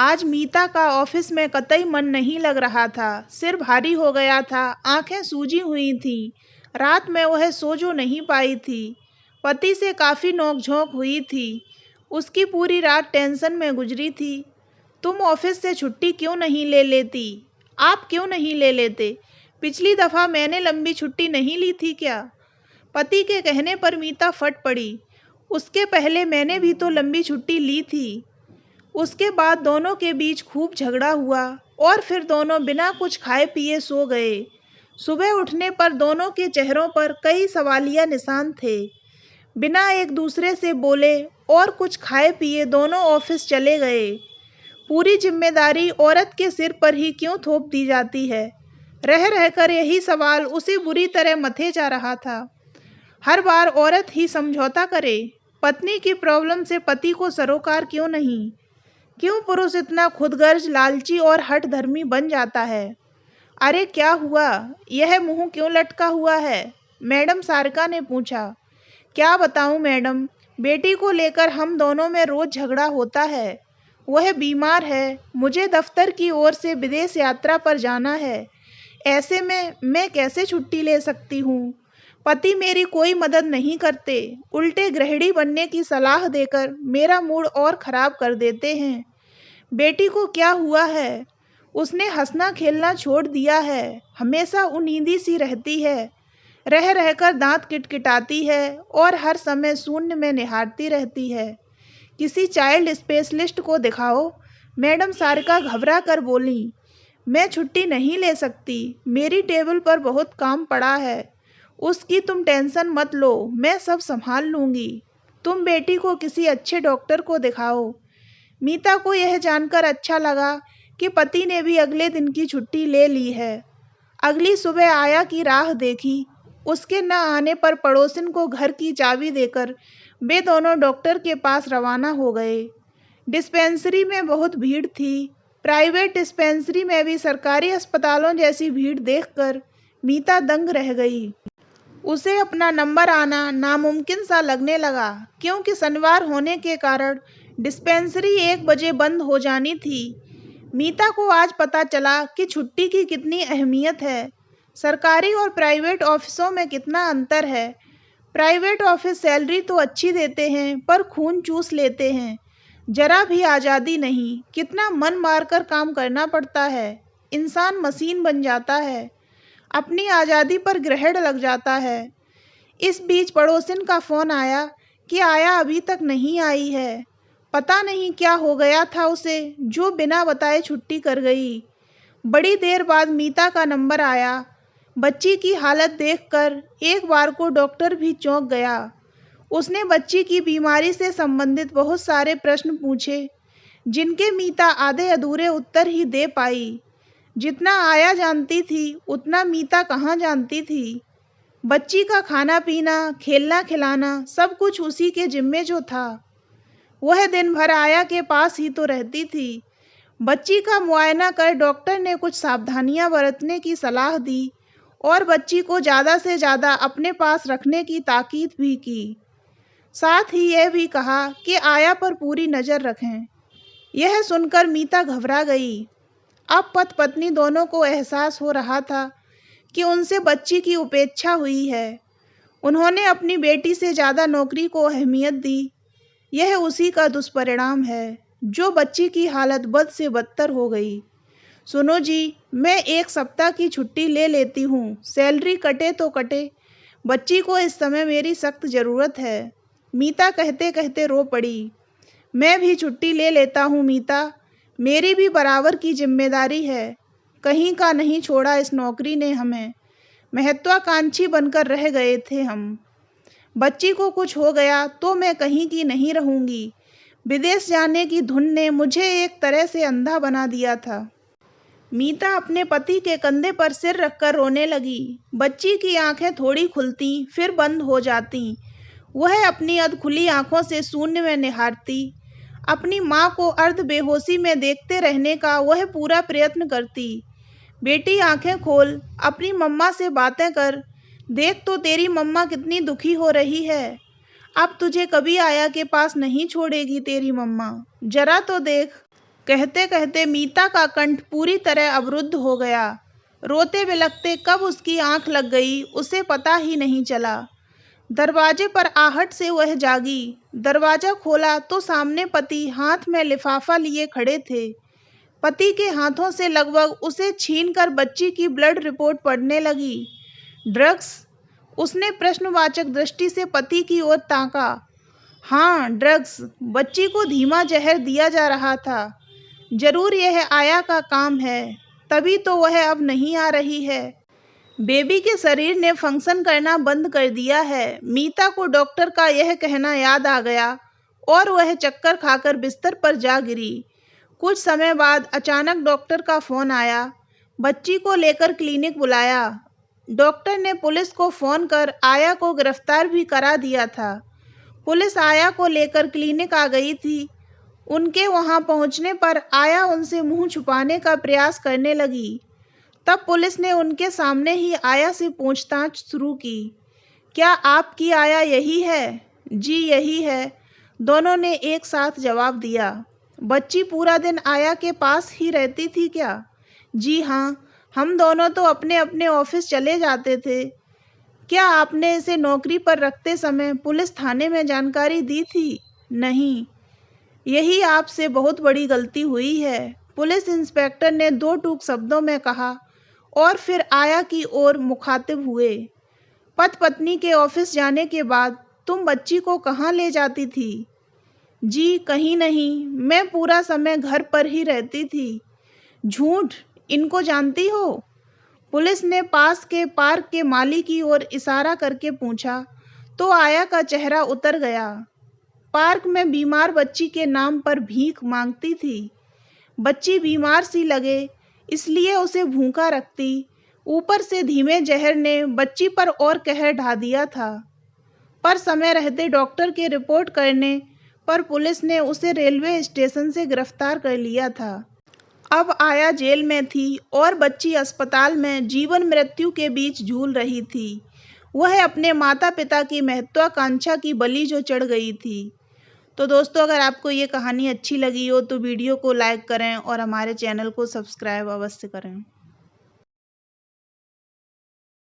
आज मीता का ऑफिस में कतई मन नहीं लग रहा था। सिर भारी हो गया था, आंखें सूजी हुई थीं। रात में वह सो जो नहीं पाई थी। पति से काफ़ी नोक-झोंक हुई थी। उसकी पूरी रात टेंशन में गुजरी थी। तुम ऑफिस से छुट्टी क्यों नहीं ले लेती? आप क्यों नहीं ले लेते? पिछली दफ़ा मैंने लंबी छुट्टी नहीं ली थी क्या? पति के कहने पर मीता फट पड़ी। उसके पहले मैंने भी तो लंबी छुट्टी ली थी। उसके बाद दोनों के बीच खूब झगड़ा हुआ और फिर दोनों बिना कुछ खाए पिए सो गए। सुबह उठने पर दोनों के चेहरों पर कई सवालिया निशान थे। बिना एक दूसरे से बोले और कुछ खाए पिए दोनों ऑफिस चले गए। पूरी जिम्मेदारी औरत के सिर पर ही क्यों थोप दी जाती है? रह रहकर यही सवाल उसे बुरी तरह मथे जा रहा था। हर बार औरत ही समझौता करे। पत्नी की प्रॉब्लम से पति को सरोकार क्यों नहीं? क्यों पुरुष इतना खुदगर्ज, लालची और हठधर्मी बन जाता है? अरे क्या हुआ? यह मुंह क्यों लटका हुआ है? मैडम सारिका ने पूछा। क्या बताऊं मैडम, बेटी को लेकर हम दोनों में रोज झगड़ा होता है। वह बीमार है, मुझे दफ्तर की ओर से विदेश यात्रा पर जाना है। ऐसे में मैं कैसे छुट्टी ले सकती हूँ? पति मेरी कोई मदद नहीं करते, उल्टे गृहिणी बनने की सलाह देकर मेरा मूड और खराब कर देते हैं। बेटी को क्या हुआ है? उसने हंसना खेलना छोड़ दिया है, हमेशा उन्नीदी सी रहती है। रह रहकर दांत किटकिटाती है और हर समय शून्य में निहारती रहती है। किसी चाइल्ड स्पेशलिस्ट को दिखाओ। मैडम सारिका घबरा कर बोली। मैं छुट्टी नहीं ले सकती, मेरी टेबल पर बहुत काम पड़ा है। उसकी तुम टेंशन मत लो, मैं सब संभाल लूंगी। तुम बेटी को किसी अच्छे डॉक्टर को दिखाओ। मीता को यह जानकर अच्छा लगा कि पति ने भी अगले दिन की छुट्टी ले ली है। अगली सुबह आया की राह देखी। उसके न आने पर पड़ोसिन को घर की चाबी देकर वे दोनों डॉक्टर के पास रवाना हो गए। डिस्पेंसरी में बहुत भीड़ थी। प्राइवेट डिस्पेंसरी में भी सरकारी अस्पतालों जैसी भीड़ देखकर मीता दंग रह गई। उसे अपना नंबर आना नामुमकिन सा लगने लगा, क्योंकि शनिवार होने के कारण डिस्पेंसरी 1 बजे बंद हो जानी थी। मीता को आज पता चला कि छुट्टी की कितनी अहमियत है। सरकारी और प्राइवेट ऑफिसों में कितना अंतर है। प्राइवेट ऑफिस सैलरी तो अच्छी देते हैं, पर खून चूस लेते हैं। जरा भी आज़ादी नहीं, कितना मन मारकर काम करना पड़ता है। इंसान मशीन बन जाता है, अपनी आज़ादी पर ग्रहण लग जाता है। इस बीच पड़ोसिन का फ़ोन आया कि आया अभी तक नहीं आई है। पता नहीं क्या हो गया था उसे, जो बिना बताए छुट्टी कर गई। बड़ी देर बाद मीता का नंबर आया। बच्ची की हालत देखकर एक बार को डॉक्टर भी चौंक गया। उसने बच्ची की बीमारी से संबंधित बहुत सारे प्रश्न पूछे, जिनके मीता आधे अधूरे उत्तर ही दे पाई। जितना आया जानती थी, उतना मीता कहाँ जानती थी। बच्ची का खाना पीना, खेलना खिलाना सब कुछ उसी के जिम्मे जो था। वह दिन भर आया के पास ही तो रहती थी। बच्ची का मुआयना कर डॉक्टर ने कुछ सावधानियां बरतने की सलाह दी और बच्ची को ज़्यादा से ज़्यादा अपने पास रखने की ताकीद भी की। साथ ही यह भी कहा कि आया पर पूरी नज़र रखें। यह सुनकर मीता घबरा गई। अब पति पत्नी दोनों को एहसास हो रहा था कि उनसे बच्ची की उपेक्षा हुई है। उन्होंने अपनी बेटी से ज़्यादा नौकरी को अहमियत दी। यह उसी का दुष्परिणाम है, जो बच्ची की हालत बद से बदतर हो गई। सुनो जी, मैं 1 सप्ताह की छुट्टी ले लेती हूँ, सैलरी कटे तो कटे। बच्ची को इस समय मेरी सख्त ज़रूरत है। मीता कहते कहते रो पड़ी। मैं भी छुट्टी ले लेता हूँ मीता, मेरी भी बराबर की जिम्मेदारी है। कहीं का नहीं छोड़ा इस नौकरी ने हमें। महत्वाकांक्षी बनकर रह गए थे हम। बच्ची को कुछ हो गया तो मैं कहीं की नहीं रहूंगी। विदेश जाने की धुन ने मुझे एक तरह से अंधा बना दिया था। मीता अपने पति के कंधे पर सिर रखकर रोने लगी। बच्ची की आंखें थोड़ी खुलती फिर बंद हो जाती। वह अपनी अधखुली आंखों से शून्य में निहारती। अपनी माँ को अर्ध बेहोशी में देखते रहने का वह पूरा प्रयत्न करती। बेटी आंखें खोल, अपनी मम्मा से बातें कर। देख तो तेरी मम्मा कितनी दुखी हो रही है। अब तुझे कभी आया के पास नहीं छोड़ेगी तेरी मम्मा। जरा तो देख। कहते कहते मीता का कंठ पूरी तरह अवरुद्ध हो गया। रोते बिलखते कब उसकी आंख लग गई उसे पता ही नहीं चला। दरवाजे पर आहट से वह जागी। दरवाजा खोला तो सामने पति हाथ में लिफाफा लिए खड़े थे। पति के हाथों से लगभग उसे छीनकर बच्ची की ब्लड रिपोर्ट पढ़ने लगी। ड्रग्स? उसने प्रश्नवाचक दृष्टि से पति की ओर ताका। हाँ, ड्रग्स। बच्ची को धीमा जहर दिया जा रहा था। जरूर यह आया का काम है, तभी तो वह अब नहीं आ रही है। बेबी के शरीर ने फंक्शन करना बंद कर दिया है। मीता को डॉक्टर का यह कहना याद आ गया और वह चक्कर खाकर बिस्तर पर जा गिरी। कुछ समय बाद अचानक डॉक्टर का फोन आया। बच्ची को लेकर क्लिनिक बुलाया। डॉक्टर ने पुलिस को फोन कर आया को गिरफ्तार भी करा दिया था। पुलिस आया को लेकर क्लिनिक आ गई थी। उनके वहां पहुंचने पर आया उनसे मुंह छुपाने का प्रयास करने लगी। तब पुलिस ने उनके सामने ही आया से पूछताछ शुरू की। क्या आपकी आया यही है? जी यही है, दोनों ने एक साथ जवाब दिया। बच्ची पूरा दिन आया के पास ही रहती थी क्या? जी हाँ, हम दोनों तो अपने अपने ऑफिस चले जाते थे। क्या आपने इसे नौकरी पर रखते समय पुलिस थाने में जानकारी दी थी? नहीं। यही आपसे बहुत बड़ी गलती हुई है, पुलिस इंस्पेक्टर ने दो टूक शब्दों में कहा और फिर आया की ओर मुखातिब हुए। पति पत्नी के ऑफिस जाने के बाद तुम बच्ची को कहाँ ले जाती थी? जी कहीं नहीं, मैं पूरा समय घर पर ही रहती थी। झूठ, इनको जानती हो? पुलिस ने पास के पार्क के माली की ओर इशारा करके पूछा तो आया का चेहरा उतर गया। पार्क में बीमार बच्ची के नाम पर भीख मांगती थी। बच्ची बीमार सी लगे इसलिए उसे भूखा रखती। ऊपर से धीमे जहर ने बच्ची पर और कहर ढा दिया था। पर समय रहते डॉक्टर के रिपोर्ट करने पर पुलिस ने उसे रेलवे स्टेशन से गिरफ्तार कर लिया था। अब आया जेल में थी और बच्ची अस्पताल में जीवन मृत्यु के बीच झूल रही थी। वह अपने माता पिता की महत्वाकांक्षा की बलि जो चढ़ गई थी। तो दोस्तों, अगर आपको ये कहानी अच्छी लगी हो तो वीडियो को लाइक करें और हमारे चैनल को सब्सक्राइब अवश्य करें।